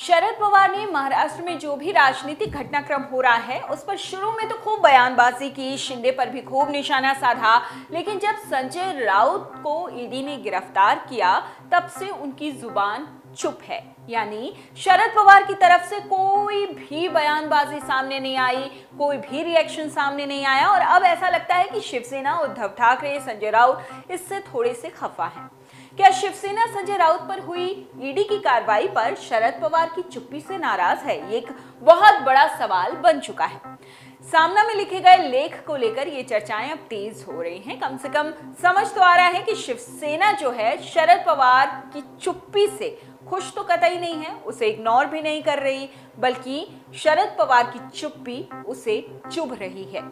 शरद पवार ने महाराष्ट्र में जो भी राजनीतिक घटनाक्रम हो रहा है उस पर शुरू में तो खूब बयानबाजी की, शिंदे पर भी खूब निशाना साधा, लेकिन जब संजय राउत को ईडी ने गिरफ्तार किया तब से उनकी जुबान चुप है। यानी शरद पवार की तरफ से कोई भी बयानबाजी सामने नहीं आई, कोई भी रिएक्शन सामने नहीं आया और अब ऐसा लगता है कि शिवसेना, उद्धव ठाकरे, संजय राउत इससे थोड़े से खफा हैं। क्या शिवसेना संजय राउत पर हुई ईडी की कार्रवाई पर शरद पवार की चुप्पी से नाराज है? ये एक बहुत बड़ा सवाल बन चुका है। सामना में लिखे गए लेख को लेकर ये चर्चाएं अब तेज हो रही हैं। कम से कम समझ तो आ रहा है कि शिवसेना जो है शरद पवार की चुप्पी से खुश तो कतई नहीं है, उसे इग्नोर भी नहीं कर रही, बल्कि शरद पवार की चुप्पी उसे चुभ रही है।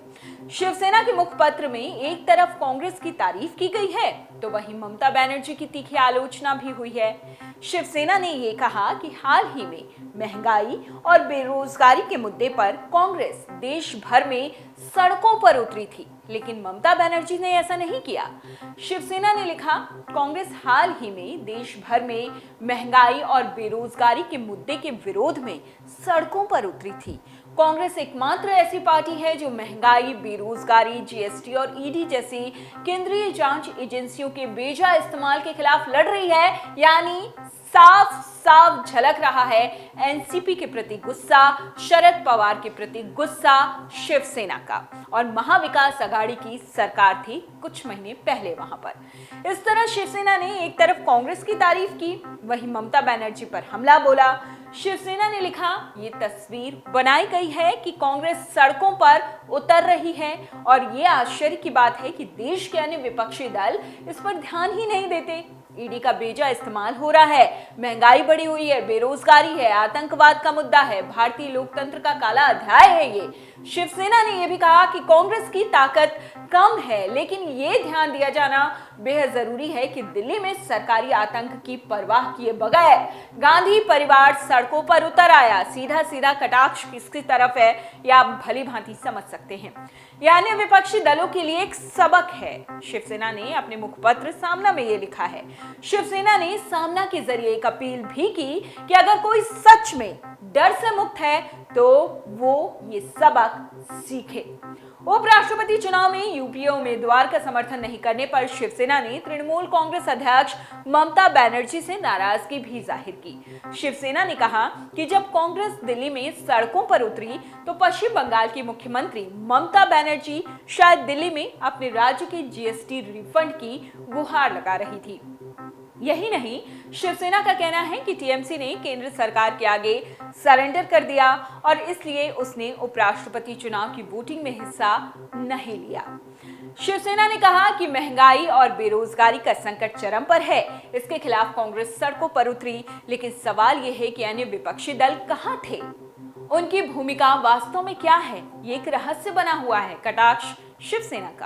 शिवसेना के मुखपत्र में एक तरफ कांग्रेस की तारीफ की गई है तो वहीं ममता बनर्जी की तीखी आलोचना भी हुई है। शिवसेना ने ये कहा कि हाल ही में महंगाई और बेरोजगारी के मुद्दे पर कांग्रेस देश भर में सड़कों पर उतरी थी, लेकिन ममता बनर्जी ने ऐसा नहीं किया। शिवसेना ने लिखा, कांग्रेस हाल ही में देश भर में महंगाई और बेरोजगारी के मुद्दे के विरोध में सड़कों पर उतरी थी। कांग्रेस एकमात्र ऐसी पार्टी है जो महंगाई, बेरोजगारी, जीएसटी और ईडी जैसी केंद्रीय जांच एजेंसियों के बेजा इस्तेमाल के खिलाफ लड़ रही है। यानी साफ साफ झलक रहा है एनसीपी के प्रति गुस्सा, शरद पवार के प्रति गुस्सा शिवसेना का। और महाविकास आघाड़ी की सरकार थी कुछ महीने पहले वहां पर। इस तरह शिवसेना ने एक तरफ कांग्रेस की तारीफ की, वहीं ममता बनर्जी पर हमला बोला। शिवसेना ने लिखा, ये तस्वीर बनाई गई है कि कांग्रेस सड़कों पर उतर रही है और ये आश्चर्य की बात है कि देश के अन्य विपक्षी दल इस पर ध्यान ही नहीं देते। ईडी का बेजा इस्तेमाल हो रहा है, महंगाई बढ़ी हुई है, बेरोजगारी है, आतंकवाद का मुद्दा है, भारतीय लोकतंत्र का काला अध्याय है ये। शिवसेना ने यह भी कहा कि कांग्रेस की ताकत कम है, लेकिन ये ध्यान दिया जाना बेहद जरूरी है कि दिल्ली में सरकारी आतंक की परवाह किए बगैर गांधी परिवार सड़कों पर उतर आया। सीधा सीधा कटाक्ष किसकी तरफ है या आप भली भांति समझ सकते हैं। यानी विपक्षी दलों के लिए एक सबक है। शिवसेना ने अपने मुखपत्र सामना में ये लिखा है। शिवसेना ने सामना के जरिए एक अपील भी की कि अगर कोई सच में डर से मुक्त है तो वो ये सबक सीखे। उपराष्ट्रपति चुनाव में यूपीए उम्मीदवार का समर्थन नहीं करने पर शिवसेना ने तृणमूल कांग्रेस अध्यक्ष ममता बनर्जी से नाराजगी भी जाहिर की। शिवसेना ने कहा कि जब कांग्रेस दिल्ली में सड़कों पर उतरी तो पश्चिम बंगाल की मुख्यमंत्री ममता बनर्जी शायद दिल्ली में अपने राज्य के जीएसटी रिफंड की गुहार लगा रही थी। यही नहीं, शिवसेना का कहना है कि टीएमसी ने केंद्र सरकार के आगे सरेंडर कर दिया और इसलिए उसने उपराष्ट्रपति चुनाव की वोटिंग में हिस्सा नहीं लिया। शिवसेना ने कहा कि महंगाई और बेरोजगारी का संकट चरम पर है, इसके खिलाफ कांग्रेस सड़कों पर उतरी, लेकिन सवाल यह है कि अन्य विपक्षी दल कहां थे, उनकी भूमिका वास्तव में क्या है, ये एक रहस्य बना हुआ है। कटाक्ष शिवसेना का।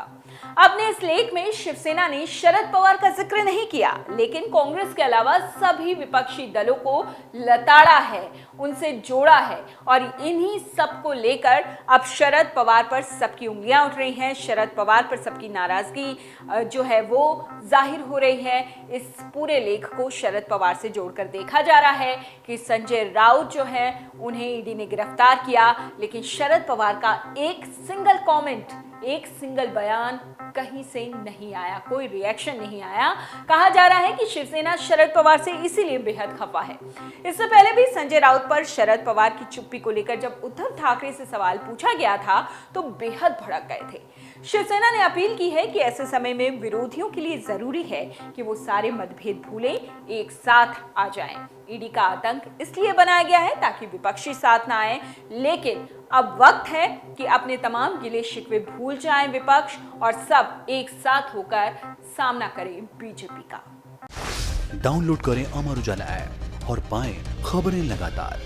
अपने इस लेख में शिवसेना ने शरद पवार का जिक्र नहीं किया, लेकिन कांग्रेस के अलावा सभी विपक्षी दलों को लताड़ा है, उनसे जोड़ा है और इन्हीं सब को लेकर अब शरद पवार पर सबकी उंगलियां उठ रही हैं। शरद पवार पर सबकी नाराजगी जो है वो जाहिर हो रही है। इस पूरे लेख को शरद पवार से जोड़कर देखा जा रहा है कि संजय राउत जो है उन्हें ईडी ने गिरफ्तार किया, लेकिन शरद पवार का एक सिंगल कमेंट, एक सिंगल बयान कहीं से नहीं आया, कोई रिएक्शन नहीं आया। कहा जा रहा है कि शिवसेना शरद पवार से इसीलिए बेहद खफा है। इससे पहले भी संजय राउत पर शरद पवार की चुप्पी को लेकर जब उद्धव ठाकरे से सवाल पूछा गया था तो बेहद भड़क गए थे। शिवसेना ने अपील की है कि ऐसे समय में विरोधियों के लिए जरूरी है कि वो सारे मतभेद भूलें, एक साथ आ जाएं। ईडी का आतंक इसलिए बनाया गया है ताकि विपक्षी साथ ना आए, लेकिन अब वक्त है कि अपने तमाम गिले शिकवे भूल जाएं विपक्ष और सब एक साथ होकर सामना करें बीजेपी का। डाउनलोड करें अमर उजाला ऐप और पाएं खबरें लगातार।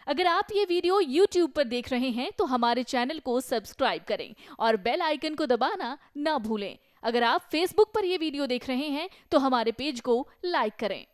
अगर आप ये वीडियो YouTube पर देख रहे हैं तो हमारे चैनल को सब्सक्राइब करें और बेल आइकन को दबाना ना भूलें। अगर आप Facebook पर ये वीडियो देख रहे हैं तो हमारे पेज को लाइक करें।